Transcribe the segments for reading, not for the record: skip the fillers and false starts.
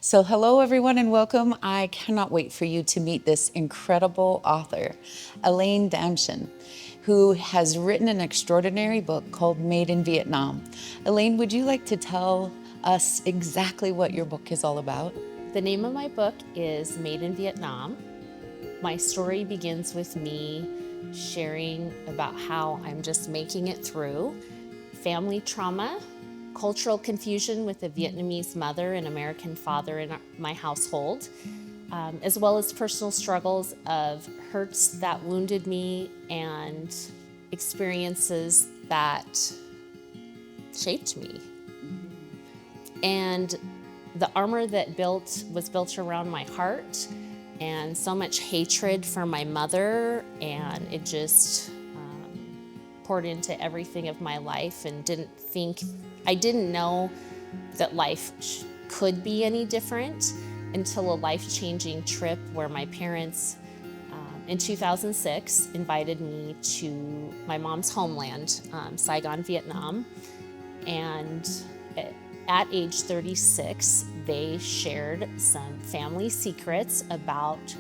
So hello everyone and welcome. I cannot wait for you to meet this incredible author, Elaine Damschen, who has written an extraordinary book called Made in Vietnam. Elaine, would you like to tell us exactly what your book is all about? The name of my book is Made in Vietnam. My story begins with me sharing about how I'm just making it through family trauma, cultural confusion with a Vietnamese mother and American father in my household, as well as personal struggles of hurts that wounded me and experiences that shaped me. And the armor that was built around my heart, and so much hatred for my mother, and it just poured into everything of my life, and I didn't know that life could be any different until a life-changing trip where my parents in 2006 invited me to my mom's homeland, Saigon, Vietnam, and at age 36, they shared some family secrets about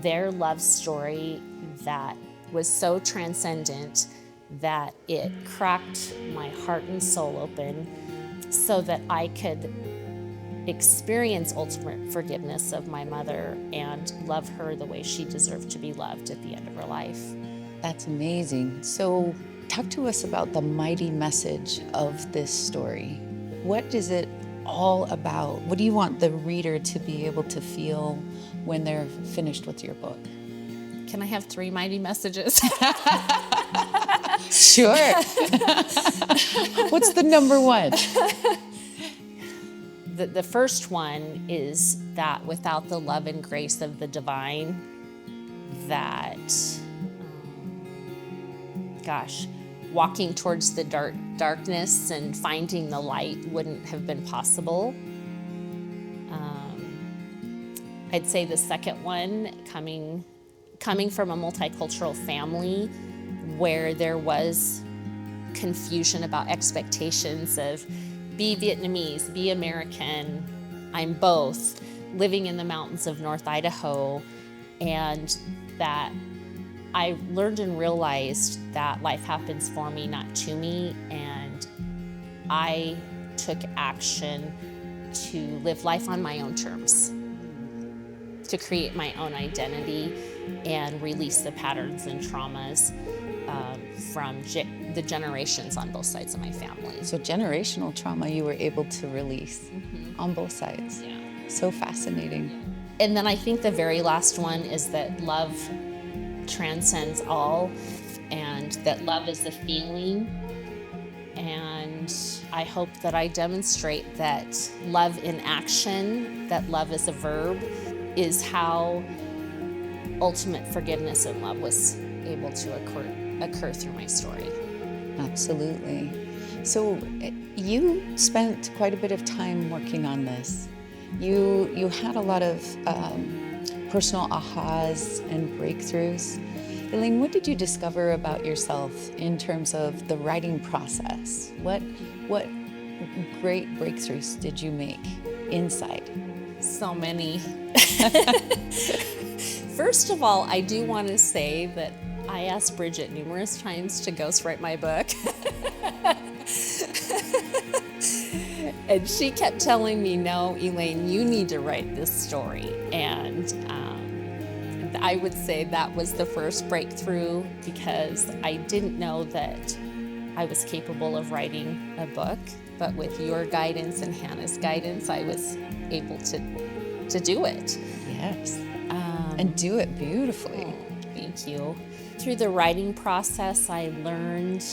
their love story that was so transcendent that it cracked my heart and soul open so that I could experience ultimate forgiveness of my mother and love her the way she deserved to be loved at the end of her life. That's amazing. So talk to us about the mighty message of this story. What is it all about? What do you want the reader to be able to feel when they're finished with your book? Can I have 3 mighty messages? Sure. What's the number one? The first one is that without the love and grace of the divine, that, walking towards the darkness and finding the light wouldn't have been possible. I'd say the second one, coming from a multicultural family where there was confusion about expectations of be Vietnamese, be American, I'm both, living in the mountains of North Idaho, and that I learned and realized that life happens for me, not to me, and I took action to live life on my own terms, to create my own identity and release the patterns and traumas from the generations on both sides of my family. So generational trauma you were able to release on both sides. Yeah. So fascinating. And then I think the very last one is that love transcends all, and that love is a feeling. And I hope that I demonstrate that love in action, that love is a verb, is how ultimate forgiveness and love was able to occur through my story. Absolutely. So you spent quite a bit of time working on this. You had a lot of personal ahas and breakthroughs. Elaine, what did you discover about yourself in terms of the writing process? What great breakthroughs did you make inside? So many. First of all, I do want to say that I asked Bridget numerous times to ghostwrite my book. And she kept telling me, no, Elaine, you need to write this story. And I would say that was the first breakthrough, because I didn't know that I was capable of writing a book. But with your guidance and Hannah's guidance, I was able to do it. Yes. And do it beautifully. Oh, thank you. Through the writing process, I learned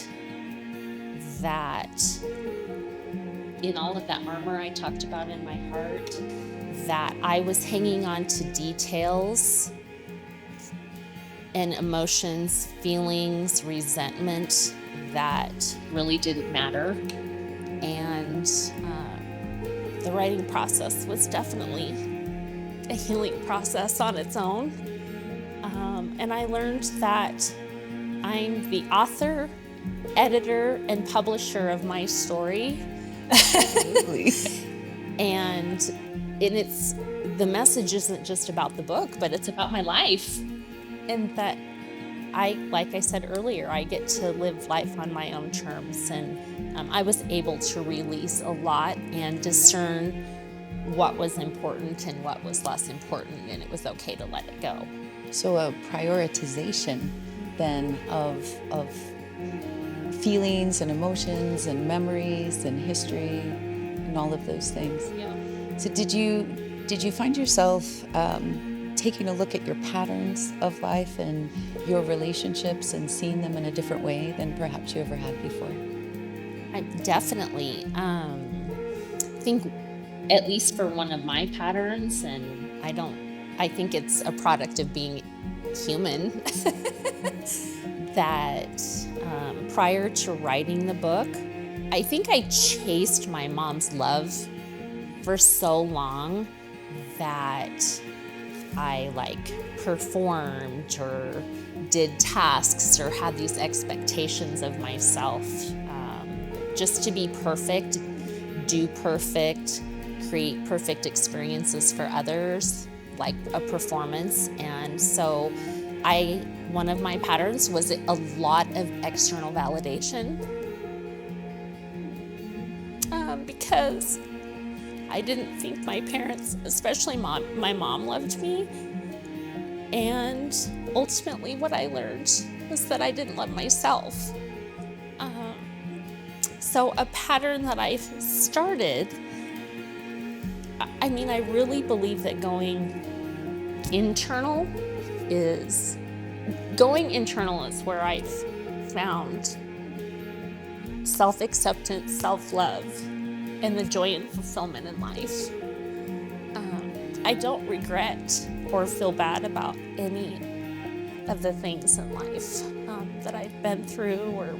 that in all of that armor I talked about in my heart, that I was hanging on to details and emotions, feelings, resentment that really didn't matter. And the writing process was definitely a healing process on its own. And I learned that I'm the author, editor, and publisher of my story. Absolutely. And it's, the message isn't just about the book, but it's about my life. And that like I said earlier, I get to live life on my own terms. And I was able to release a lot and discern what was important and what was less important, and it was okay to let it go. So a prioritization then of feelings and emotions and memories and history and all of those things. Yeah. So did you find yourself taking a look at your patterns of life and your relationships and seeing them in a different way than perhaps you ever had before? I definitely think, at least for one of my patterns, and I think it's a product of being human, that prior to writing the book, I think I chased my mom's love for so long that I performed or did tasks or had these expectations of myself, just to be perfect, do perfect, create perfect experiences for others, like a performance. And so one of my patterns was a lot of external validation, because I didn't think my parents, especially my mom, loved me. And ultimately what I learned was that I didn't love myself. So a pattern that I started, I really believe that going internal is where I've found self-acceptance, self-love, and the joy and fulfillment in life. I don't regret or feel bad about any of the things in life that I've been through or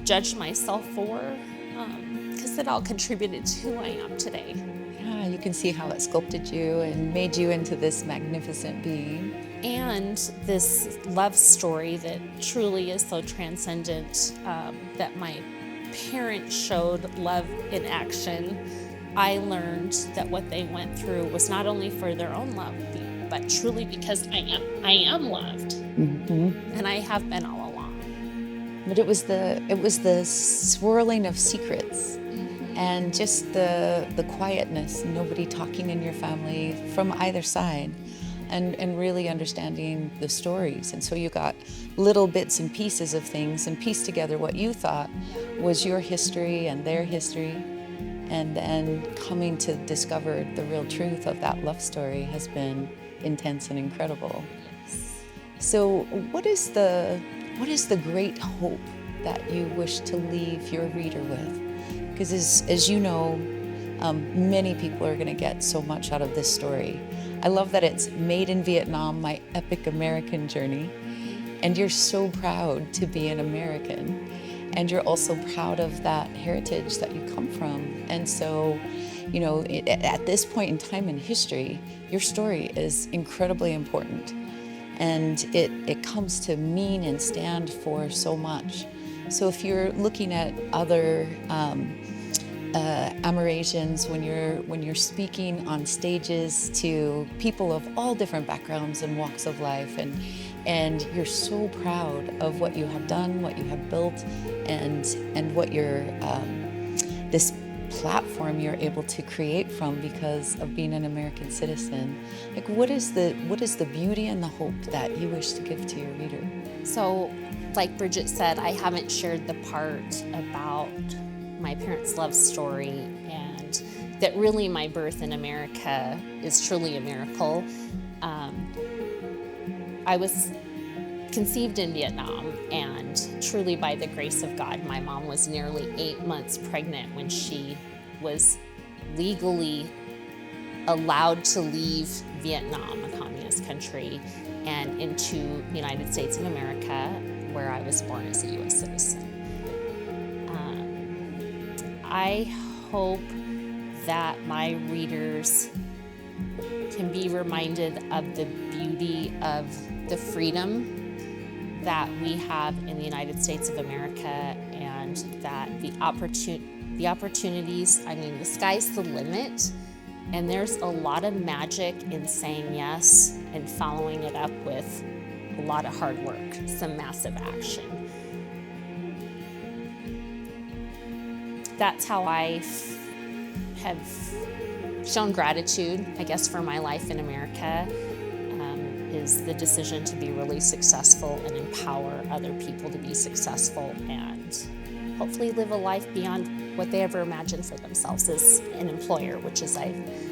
judged myself for, because it all contributed to who I am today. Yeah, you can see how it sculpted you and made you into this magnificent being. And this love story that truly is so transcendent, that my parents showed love in action. I learned that what they went through was not only for their own love, but truly because I am loved. Mm-hmm. And I have been all along. But it was the swirling of secrets, mm-hmm. and just the quietness, nobody talking in your family from either side, and really understanding the stories. And so you got little bits and pieces of things and pieced together what you thought was your history and their history, and then coming to discover the real truth of that love story has been intense and incredible. Yes. So what is the great hope that you wish to leave your reader with? Because as you know, many people are going to get so much out of this story. I love that it's made in Vietnam, my epic American journey, and you're so proud to be an American, and you're also proud of that heritage that you come from. And so, you know, at this point in time in history, your story is incredibly important, and it comes to mean and stand for so much. So if you're looking at other Amerasians, when you're speaking on stages to people of all different backgrounds and walks of life, and you're so proud of what you have done, what you have built, and what you're this platform you're able to create from because of being an American citizen. Like, what is the beauty and the hope that you wish to give to your reader? So, like Bridget said, I haven't shared the part about my parents' love story, and that really my birth in America is truly a miracle. I was conceived in Vietnam, and truly by the grace of God, my mom was nearly 8 months pregnant when she was legally allowed to leave Vietnam, a communist country, and into the United States of America, where I was born as a U.S. citizen. I hope that my readers can be reminded of the beauty of the freedom that we have in the United States of America, and that the opportunities, I mean, the sky's the limit, And there's a lot of magic in saying yes and following it up with a lot of hard work, some massive action. That's how I have shown gratitude, I guess, for my life in America, is the decision to be really successful and empower other people to be successful and hopefully live a life beyond what they ever imagined for themselves as an employer, which is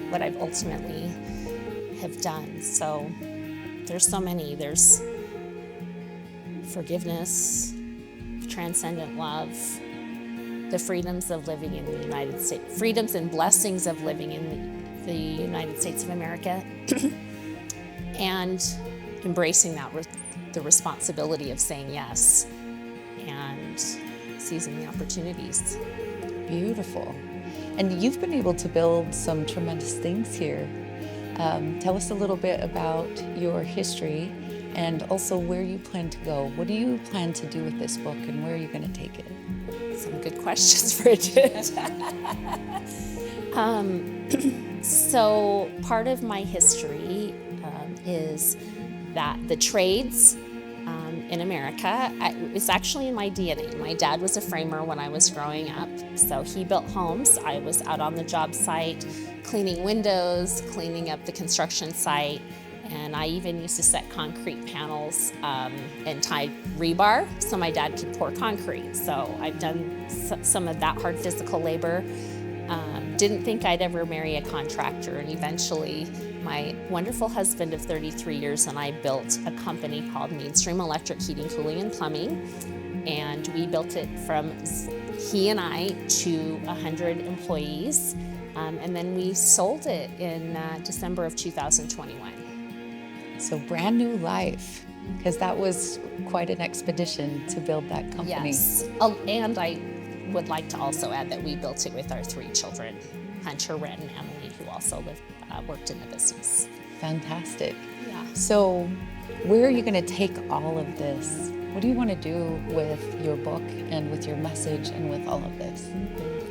what I've ultimately have done. So there's so many. There's forgiveness, transcendent love, the freedoms of living in the United States, freedoms and blessings of living in the United States of America, and embracing that the responsibility of saying yes and seizing the opportunities. Beautiful. And you've been able to build some tremendous things here. Tell us a little bit about your history and also where you plan to go. What do you plan to do with this book and where are you going to take it? Some good questions, Bridget. So part of my history is that the trades in America, it's actually in my DNA. My dad was a framer when I was growing up, so he built homes. I was out on the job site, cleaning windows, cleaning up the construction site, and I even used to set concrete panels and tie rebar so my dad could pour concrete. So I've done some of that hard physical labor. Didn't think I'd ever marry a contractor, and eventually my wonderful husband of 33 years and I built a company called Mainstream Electric Heating, Cooling, and Plumbing, and we built it from he and I to 100 employees, and then we sold it in December of 2021. So brand new life, because that was quite an expedition to build that company. Yes, and I would like to also add that we built it with our 3 children, Hunter, Rhett, and Emily, who also worked in the business. Fantastic. Yeah. So where are you going to take all of this? What do you want to do with your book and with your message and with all of this?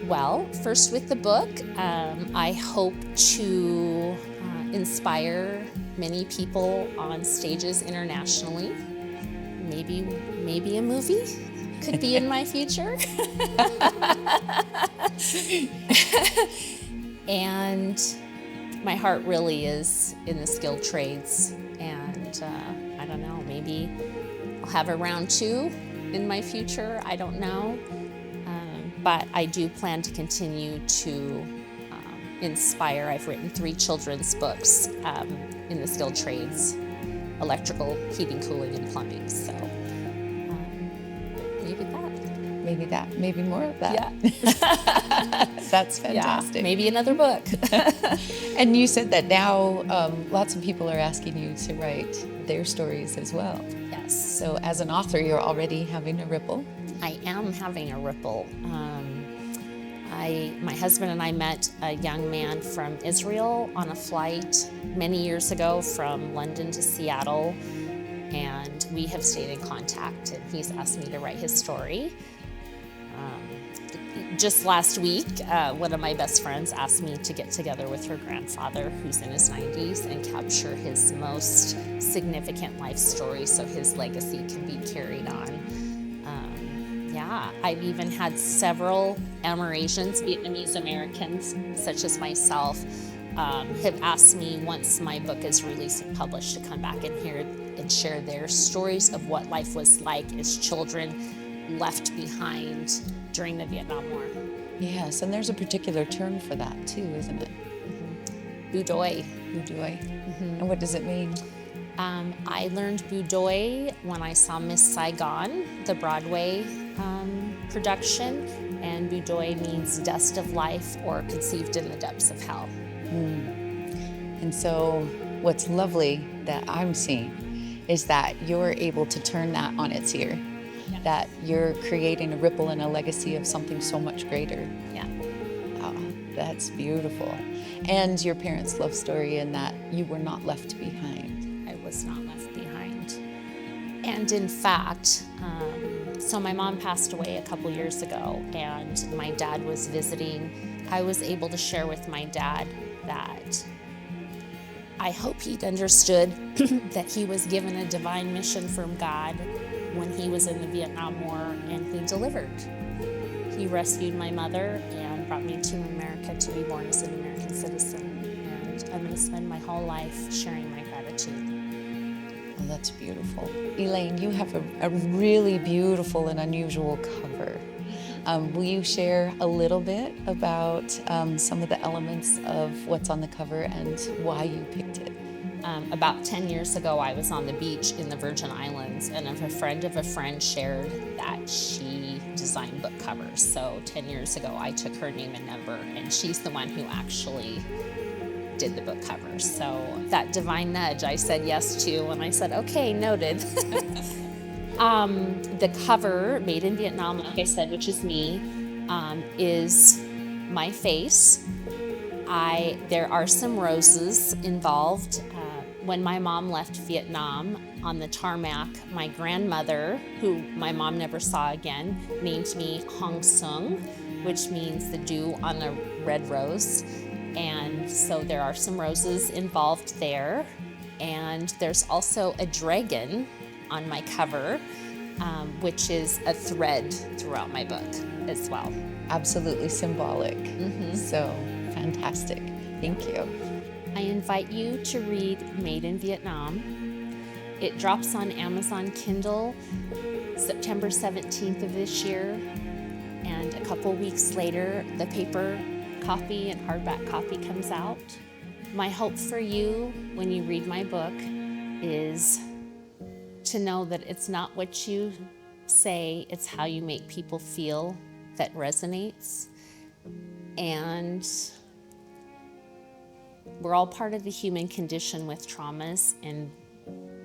Well, first with the book, I hope to inspire many people on stages internationally. Maybe a movie could be in my future. And my heart really is in the skilled trades, and I don't know, maybe I'll have a round 2 in my future, I don't know, but I do plan to continue to inspire. I've written 3 children's books in the skilled trades, electrical, heating, cooling, and plumbing, so maybe more of that. Yeah. That's fantastic. Yeah, maybe another book. And you said that now lots of people are asking you to write their stories as well. Yes. So as an author, you're already having a ripple. I am having a ripple. My husband and I met a young man from Israel on a flight many years ago from London to Seattle, and we have stayed in contact, and he's asked me to write his story. Just last week, one of my best friends asked me to get together with her grandfather, who's in his 90s, and capture his most significant life story so his legacy can be carried on. Yeah, I've even had several Amerasians, Vietnamese Americans, such as myself, have asked me once my book is released and published to come back in here and share their stories of what life was like as children left behind during the Vietnam War. Yes, and there's a particular term for that too, isn't it? Mm-hmm. Budoy. Budoy. Mm-hmm. And what does it mean? I learned Budoy when I saw Miss Saigon, the Broadway production, and Budoy means dust of life or conceived in the depths of hell. And so what's lovely that I'm seeing is that you're able to turn that on its ear. Yeah. That you're creating a ripple and a legacy of something so much greater. Yeah. Oh, that's beautiful. And your parents' love story in that you were not left behind. I was not left behind. And in fact, so my mom passed away a couple years ago, and my dad was visiting. I was able to share with my dad that I hope he'd understood that he was given a divine mission from God when he was in the Vietnam War, and he delivered. He rescued my mother and brought me to America to be born as an American citizen, and I'm going to spend my whole life sharing my gratitude. Oh, that's beautiful. Elaine, you have a really beautiful and unusual cover. Will you share a little bit about some of the elements of what's on the cover and why you picked it? About 10 years ago, I was on the beach in the Virgin Islands, and a friend of a friend shared that she designed book covers. So 10 years ago, I took her name and number, and she's the one who actually did the book covers. So that divine nudge I said yes to, and I said, okay, noted. The cover, Made in Vietnam, like I said, which is me, is my face. There are some roses involved. When my mom left Vietnam, on the tarmac, my grandmother, who my mom never saw again, named me Hong Sung, which means the dew on a red rose. And so there are some roses involved there. And there's also a dragon on my cover, which is a thread throughout my book as well. Absolutely symbolic. So fantastic. Thank you. I invite you to read Made in Vietnam. It drops on Amazon Kindle September 17th of this year, and a couple weeks later, the paper copy and hardback copy comes out. My hope for you when you read my book is to know that it's not what you say, it's how you make people feel that resonates. And we're all part of the human condition with traumas, and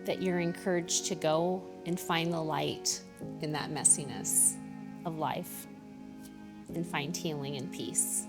that you're encouraged to go and find the light in that messiness of life and find healing and peace.